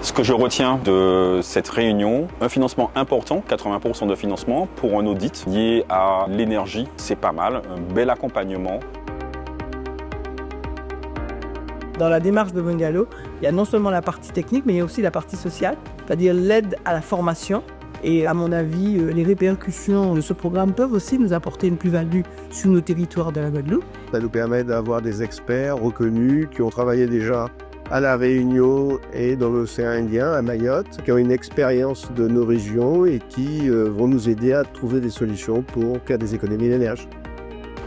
Ce que je retiens de cette réunion, un financement important, 80% de financement pour un audit lié à l'énergie, c'est pas mal, un bel accompagnement. Dans la démarche de Bungalow, il y a non seulement la partie technique, mais il y a aussi la partie sociale, c'est-à-dire l'aide à la formation. Et à mon avis, les répercussions de ce programme peuvent aussi nous apporter une plus-value sur nos territoires de la Guadeloupe. Ça nous permet d'avoir des experts reconnus qui ont travaillé déjà à La Réunion et dans l'océan Indien, à Mayotte, qui ont une expérience de nos régions et qui vont nous aider à trouver des solutions pour faire des économies d'énergie.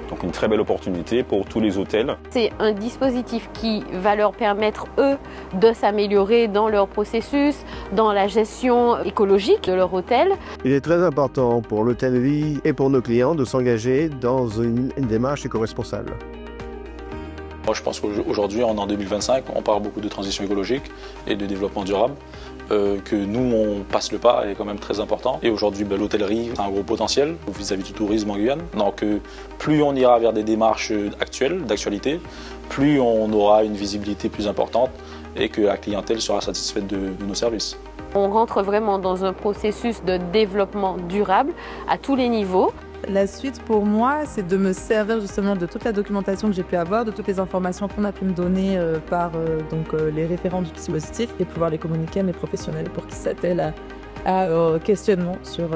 Donc une très belle opportunité pour tous les hôtels. C'est un dispositif qui va leur permettre, eux, de s'améliorer dans leur processus, dans la gestion écologique de leur hôtel. Il est très important pour l'hôtellerie et pour nos clients de s'engager dans une démarche éco-responsable. Moi, je pense qu'aujourd'hui, on est en 2025, on parle beaucoup de transition écologique et de développement durable. Que nous, on passe le pas est quand même très important. Et aujourd'hui, l'hôtellerie a un gros potentiel vis-à-vis du tourisme en Guyane. Donc, plus on ira vers des démarches actuelles, d'actualité, plus on aura une visibilité plus importante et que la clientèle sera satisfaite de nos services. On rentre vraiment dans un processus de développement durable à tous les niveaux. La suite pour moi, c'est de me servir justement de toute la documentation que j'ai pu avoir, de toutes les informations qu'on a pu me donner par les référents du dispositif et pouvoir les communiquer à mes professionnels pour qu'ils s'attellent à questionnement sur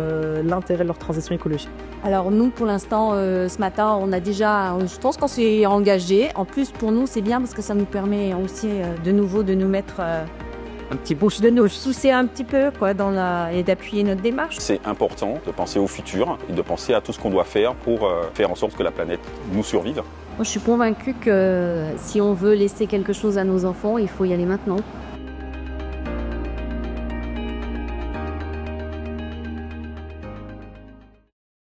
l'intérêt de leur transition écologique. Alors nous, pour l'instant, ce matin, je pense qu'on s'est engagé. En plus, pour nous, c'est bien parce que ça nous permet aussi de nouveau de nous mettre un petit bouche de nous soucier un petit peu et d'appuyer notre démarche. C'est important de penser au futur et de penser à tout ce qu'on doit faire pour faire en sorte que la planète nous survive. Moi, je suis convaincue que si on veut laisser quelque chose à nos enfants, il faut y aller maintenant.